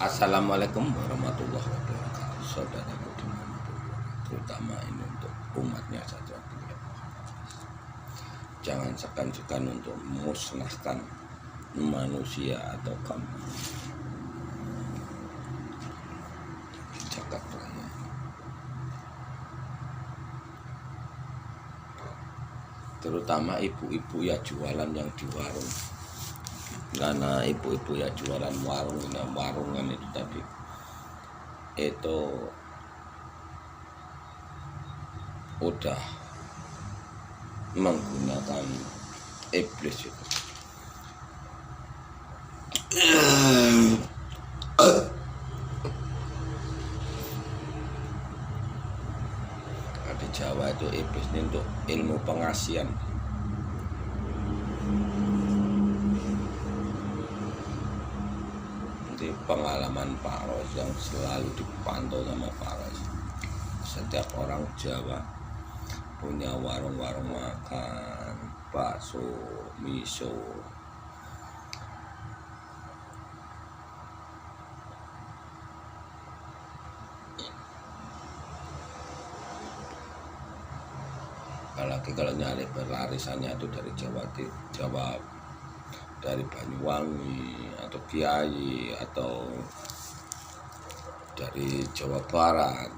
Assalamualaikum warahmatullahi wabarakatuh. Saudaraku dimanapun, terutama ini untuk umatnya saja. Jangan segan-segan untuk memusnahkan manusia atau kamu jagat raya. Terutama ibu-ibu ya jualan yang di warung. Karena ibu-ibu ya jualan warungan itu tadi itu udah menggunakan iblis itu. Di Jawa itu iblis ini untuk ilmu pengasian. Pengalaman Pak Ros yang selalu dipantau sama Pak Ros, setiap orang Jawa punya warung-warung makan bakso, miso, apalagi kalau nyari pelarisannya itu dari Jawa, dari Banyuwangi atau Kiai atau dari Jawa Barat,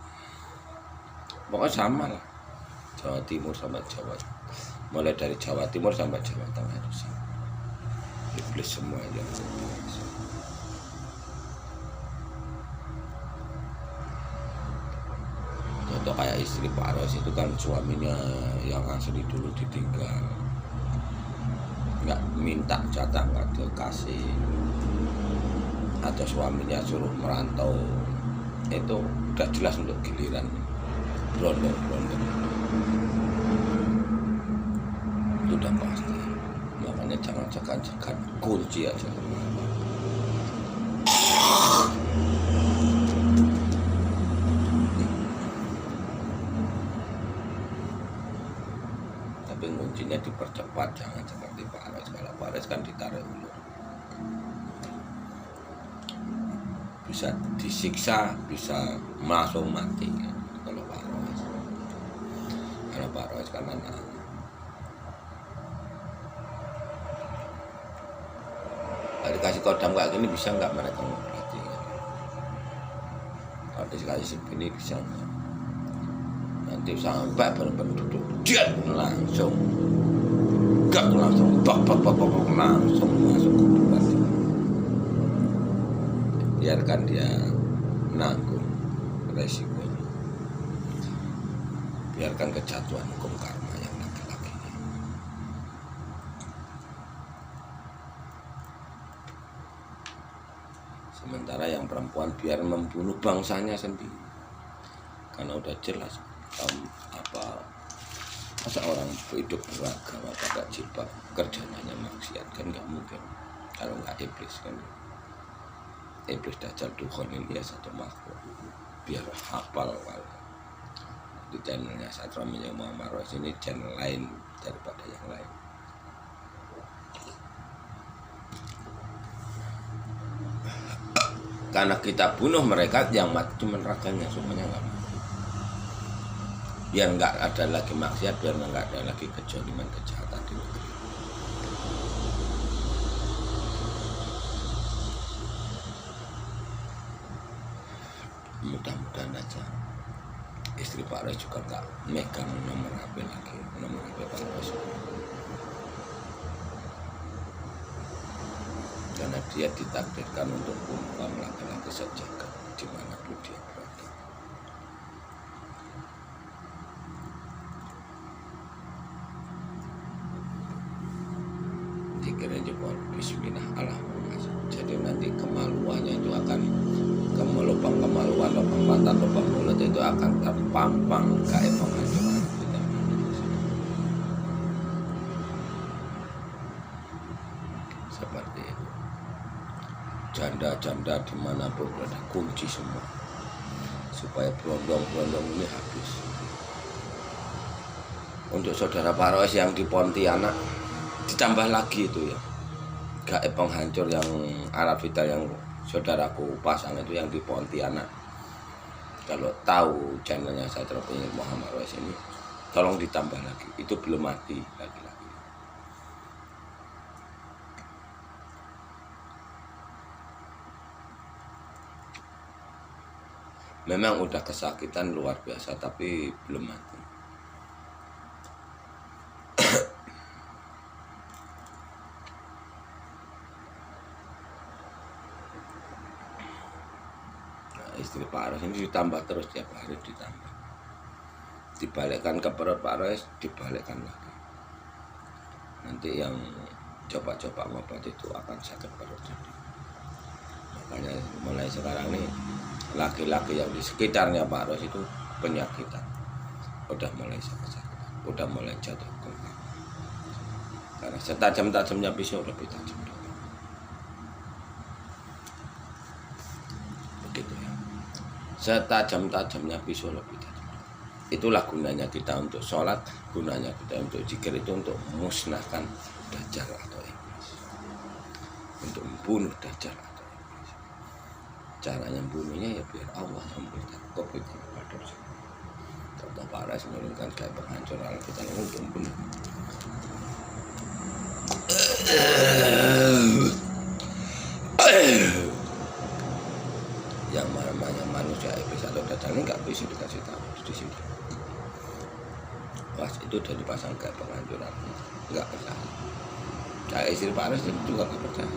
pokoknya sama lah, Jawa Timur sama Jawa, mulai dari Jawa Timur sampai Jawa Tengah itu sama, iblis semua aja. Contoh kayak istri Pak Ros itu kan suaminya yang asli dulu ditinggal, nggak minta jatah nggak dikasih, atau suaminya suruh merantau, itu udah jelas untuk giliran brondong-brondong itu udah pasti. Makanya jangan segan-segan, kunci aja. Tapi kuncinya dipercepat, jangan seperti Pak Ros. Kalau Pak Ros kan ditarik ulur, bisa disiksa, bisa langsung mati. Kalau Pak Ros kan anak, kalau dikasih kodam kayak gini bisa nggak mereka ngobati? Kalau dikasih segini bisa nggak? Nanti sampai benar-benar duduk dia langsung gak, langsung bak langsung masuk ke tempat. Biarkan dia nanggung resikonya, biarkan kejatuhan hukum karma yang laki-laki ini. Sementara yang perempuan biar membunuh bangsanya sendiri, karena udah jelas masa orang hidup beragama pakai jilbab kerjanya maksiat, kan nggak mungkin kalau nggak iblis. Kan iblis Dajjal Dukhon Ilyas atau makhluk, biar hafal kalau di channelnya Satria Minyak Muhammad Ros ini channel lain daripada yang lain. Karena kita bunuh mereka, yang mati cuma raganya, semuanya nggak mati. Biar nggak ada lagi maksiat, biar nggak ada lagi kejoliman, kejahatan di negeri. Mudah-mudahan aja istri Pak Ros juga nggak megang nomor HP lagi, nomor HP Pak Ros, karena dia ditakdirkan untuk kaum laki-laki sejagat dimanapun dia berada. Dikira jempol bismillah alhamdulillah. Jadi nanti kemaluannya itu akan lubang kemaluan, lubang mata, lubang mulut itu akan terpampang kayak penghancuran kita. Seperti itu. Janda-janda dimanapun ada kunci semua, supaya brondong-brondong ini habis. Untuk saudara Pak Ros yang di Pontianak, ditambah lagi itu ya, gaib penghancur yang Arab Vital yang saudaraku pasangan itu yang di Pontianak, kalau tahu channelnya Satrio Penyihir Muhammad Rois ini, tolong ditambah lagi, itu belum mati lagi-lagi. Memang udah kesakitan luar biasa, tapi belum mati. Istri Pak Rois ini ditambah terus, tiap hari ditambah, dibalikkan ke perut Pak Rois, dibalikkan lagi. Nanti yang coba-coba ngobat itu akan sakit perut. Makanya mulai sekarang nih laki-laki yang di sekitarnya Pak Rois itu penyakitan, udah mulai sakit-sakitan, udah mulai jatuh korban. Karena setajam-tajamnya pisau lebih tajam. Setajam-tajamnya pisau lebih tajam. Itulah gunanya kita untuk sholat, gunanya kita untuk zikir, itu untuk musnahkan dajjal atau iblis, untuk membunuh dajjal atau iblis. Caranya membunuhnya ya biar Allah yang memberikan kebaikan kepada kita. Contoh Pak Rois menurunkan kayak penghancur alam kita untuk membunuh. Yang namanya manusia iblis atau dajjal ini nggak bisa dikasih tahu di sini. Pas itu udah dipasang kayak penghancuran, nggak percaya. Kayak istri Pak Rois itu juga nggak percaya.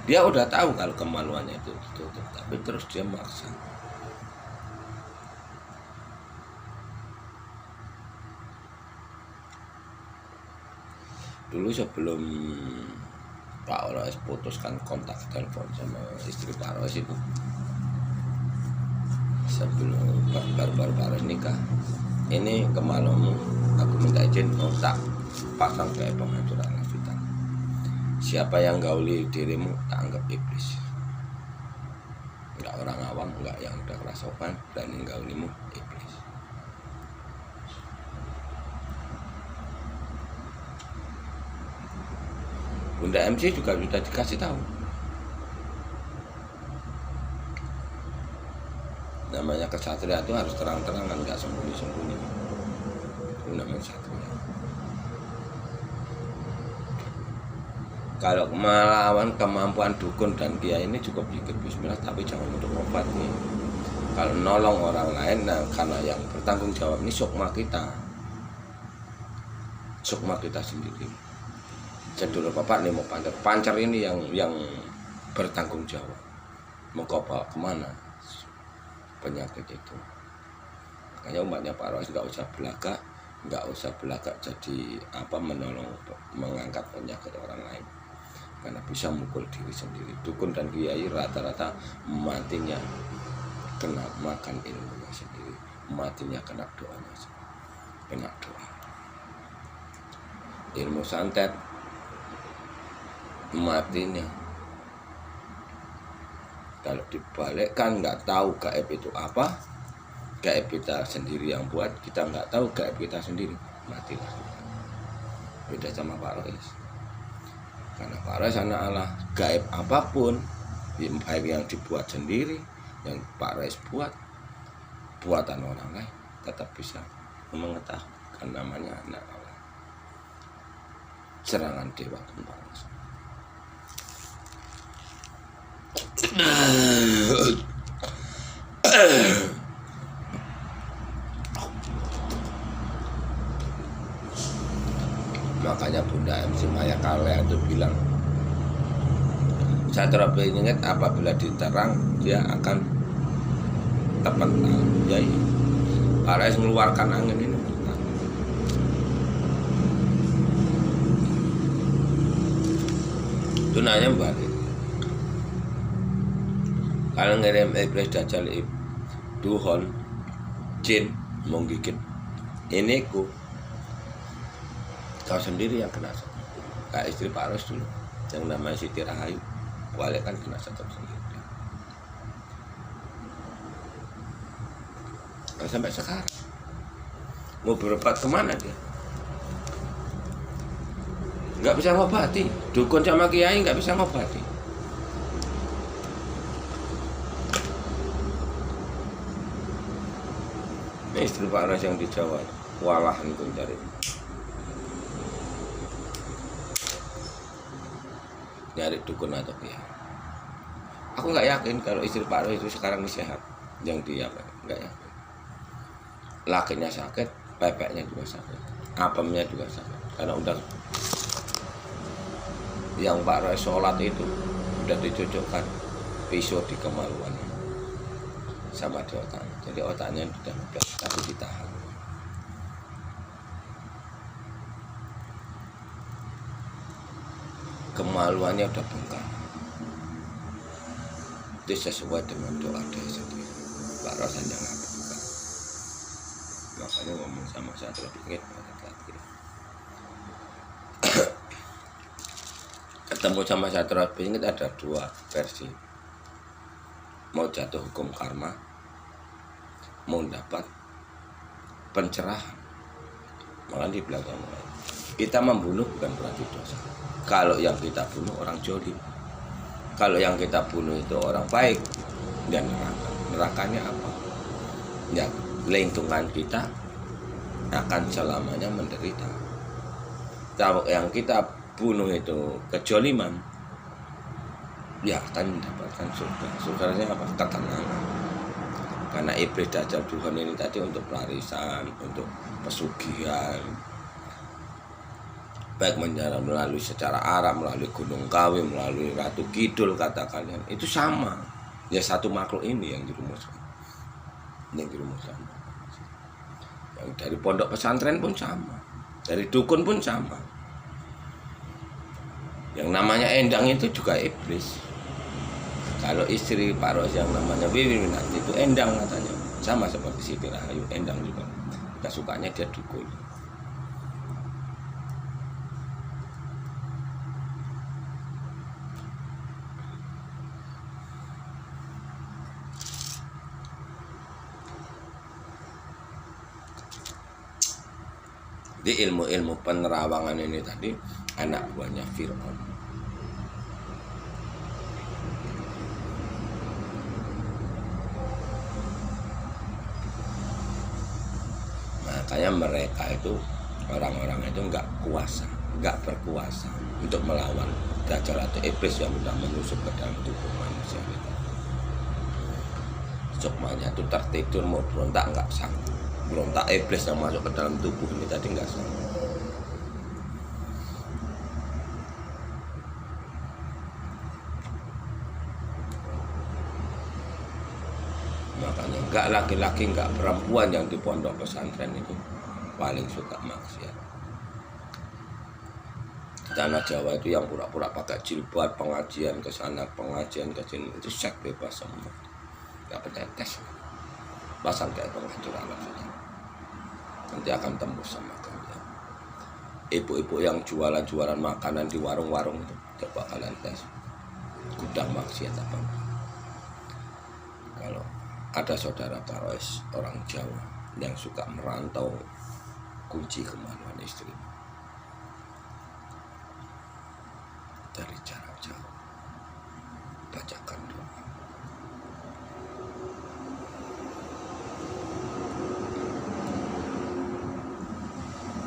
Dia udah tahu kalau kemaluannya itu ditutup, tapi terus dia maksa. Dulu sebelum Pak Rois putuskan kontak telepon sama istri Pak Rois itu, sebelum baru Pak Rois nikah, ini kemalumu aku minta izin tak pasang kayak penghancuran vital. Siapa yang gauli dirimu tak anggap iblis. Enggak orang awam, enggak yang udah kerasukan, dan yang gaulimu iblis. Bunda MC juga sudah dikasih tahu. Namanya kesatria itu harus terang-terangan, nggak sembunyi-sembunyi. Itu namanya satria. Kalau melawan kemampuan dukun dan kiai ini cukup zikir bismillah, tapi jangan untuk obat nih. Kalau nolong orang lain, nah karena yang bertanggung jawab ini sukma kita sendiri. Sedulur Bapak nih mau pancar ini yang bertanggung jawab. Mau bawa kemana penyakit itu? Makanya umatnya Pak Rois nggak usah belagak jadi apa menolong mengangkat penyakit orang lain, karena bisa mukul diri sendiri. Dukun dan kiai rata-rata matinya kena makan ilmunya sendiri, matinya kena doanya sendiri, kena doa. Ilmu santet matinya kalau dibalikkan, nggak tahu gaib itu apa, gaib kita sendiri yang buat, kita nggak tahu gaib kita sendiri, matilah. Beda sama Pak Rois, karena Pak Rois anak Allah, gaib apapun baik yang dibuat sendiri, yang Pak Rois buat, buatan orang lain, tetap bisa mengetahui, kan namanya anak Allah. Serangan dewa kembang. Makanya Bunda MC Maya Kalea itu bilang, Satrio Penyihir apabila diterang dia akan terpental. Jadi Pak Rois mengeluarkan angin ini. Itu nanya balik. Kalau ngirim iblis dajjal duhon jin mau gigit ini kau sendiri yang kena. Kayak istri Pak Rois dulu yang namanya Siti Rahayu, balik kan kena satu sendiri. Nah, sampai sekarang mau berobat kemana dia? Nggak bisa ngobati. Dukun sama kiai nggak bisa ngobati. Ini istri Pak Ras yang di Jawa, walahan itu cari. Nyari dukun atau ya. Aku nggak yakin kalau istri Pak Ras itu sekarang ini sehat. Yang dia nggak yakin. Lakinya sakit, pepeknya juga sakit, apemnya juga sakit. Karena udah yang Pak Ras sholat itu udah dicocokkan pisau di kemaluannya sama di otaknya. Jadi otaknya sudah tapi ditahan. Kemaluannya udah bengkak. Itu sesuai dengan doa dia sendiri. Pak Ras hanya ngabulkan. Makanya ngomong sama saya terpikir hati-hati. Ketemu sama saya terpikir ada dua versi. Mau jatuh hukum karma, mau dapat pencerahan. Malah dibilang sama kita membunuh bukan berarti dosa. Kalau yang kita bunuh orang jolim, kalau yang kita bunuh itu orang baik, dan neraka. Nerakanya apa? Ya, lingkungan kita akan selamanya menderita. Kalau yang kita bunuh itu kejoliman, ya akan mendapatkan surga. Surganya apa? Ketenangan. Karena iblis dajjal Tuhan ini tadi untuk pelarisan, untuk pesugihan, baik melalui secara Arab, melalui Gunung Kawi, melalui Ratu Kidul kata kalian, itu sama. Ya satu makhluk ini yang dirumuskan. Yang dirumuskan. Yang dari pondok pesantren pun sama. Dari dukun pun sama. Yang namanya Endang itu juga iblis. Kalau istri Pak Ros yang namanya Wiwi Winarti itu Endang katanya. Sama seperti Siti Rahayu, Endang juga. Kita sukanya dia dukun. Di ilmu-ilmu penerawangan ini tadi anak buahnya Fir'aun. Makanya mereka itu orang-orang itu nggak berkuasa untuk melawan dajjal atau iblis yang sudah menyusup ke dalam tubuh manusia itu. Sukmanya itu tertidur mau berontak nggak sanggup. Berontak iblis yang masuk ke dalam tubuh ini tadi nggak sama. Makanya nggak laki-laki nggak perempuan yang di pondok pesantren itu paling suka maksiat. Tanah Jawa itu yang pura-pura pakai jilbab, pengajian ke sana, pengajian ke sini, itu seks bebas semua. Nggak percaya tes. Pasang kayak penghancur alam saja. Nanti akan tembus sama kalian. Ibu-ibu yang jualan makanan di warung-warung itu, coba kalian tes gudang maksiat apa enggak. Kalau ada saudara Pak Ros orang Jawa yang suka merantau, kunci kemaluan istri dari jarak jauh, bacakan doa.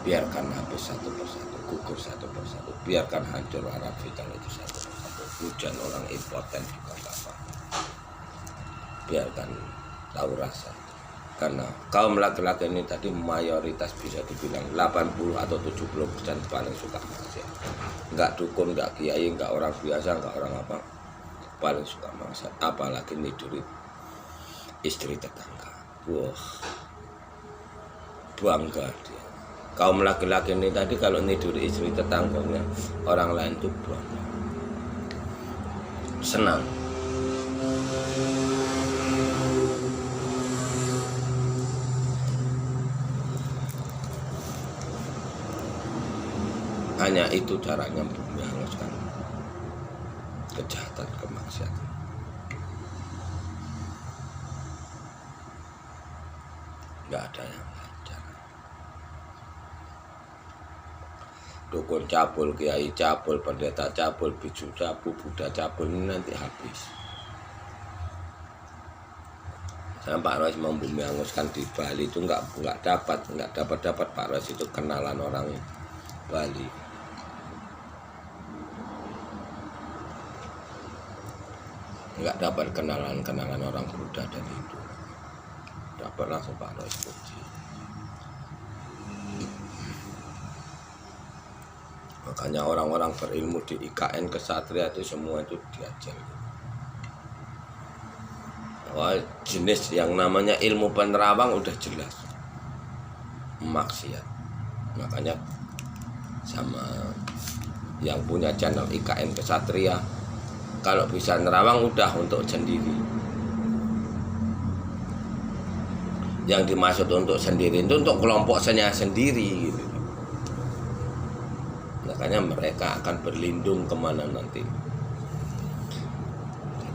Biarkan habis satu persatu, gugur satu persatu. Biarkan hancur Arab vital itu satu persatu. Hujan orang impoten juga gak apa-apa. Biarkan tahu rasa. Karena kaum laki-laki ini tadi mayoritas bisa dibilang 80 atau 70% paling suka maksiat. Enggak dukun, enggak kiai, enggak orang biasa, enggak orang apa. Paling suka maksiat. Apalagi niduri istri tetangga. Wah, bangga dia. Kaum laki-laki ini tadi kalau niduri istri tetangganya orang lain tuh bangga, senang. Hanya itu caranya untuk menghanguskan kejahatan, kemaksiatan. Nggak ada yang lain cara. Dukun cabul, kiai cabul, pendeta cabul, bisu cabul, Buddha cabul, ini nanti habis. Karena Pak Rois membumi anguskan di Bali itu nggak dapat Pak Rois itu kenalan orang Bali. Nggak dapat kenalan orang Buddha dan Hindu. Dapat langsung Pak Rois puji. Makanya orang-orang berilmu di IKN Kesatria itu semua itu diajar. Wah, jenis yang namanya ilmu penerawang udah jelas maksiat. Makanya sama yang punya channel IKN Kesatria, kalau bisa nerawang udah untuk sendiri. Yang dimaksud untuk sendiri itu untuk kelompoknya sendiri gitu. Makanya mereka akan berlindung kemana nanti.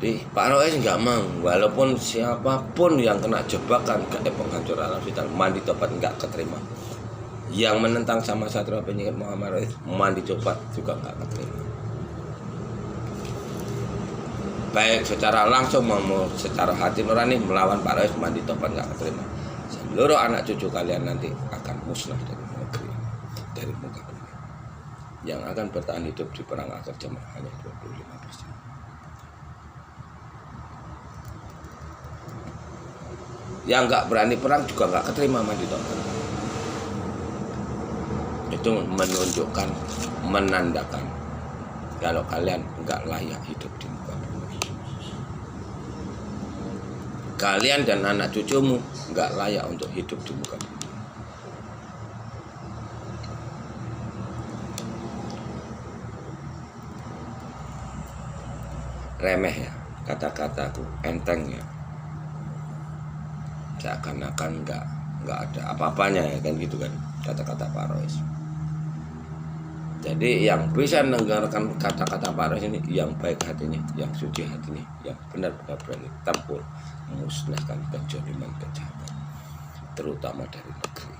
Jadi Pak Rois nggak mau, walaupun siapapun yang kena jebakan ke penghancuran alam vital, mandi tobat nggak keterima. Yang menentang sama Satria Penyingkir Muhammad Rois, mandi tobat juga nggak keterima. Baik secara langsung maupun secara hati nurani melawan Pak Rois, mandi tobat nggak keterima. Seluruh anak cucu kalian nanti akan musnah dari negeri, dari muka bumi. Yang akan bertahan hidup di perang akhir zaman hanya 25%. Yang nggak berani perang juga nggak keterima mandi tobat. Itu menunjukkan, menandakan kalau kalian nggak layak hidup di muka bumi. Kalian dan anak cucumu nggak layak untuk hidup di muka bumi. Remeh ya kata-kataku, enteng ya, seakan-akan nggak ada apa-apanya ya kan gitu kan kata-kata Pak Rois. Jadi yang bisa mendengarkan kata-kata Pak Rois ini yang baik hatinya, yang suci hatinya, yang benar-benar berani tempur memusnahkan kejoliman kejahatan, terutama dari negeri.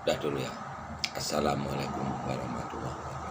Udah dulu ya. Assalamualaikum warahmatullahi wabarakatuh.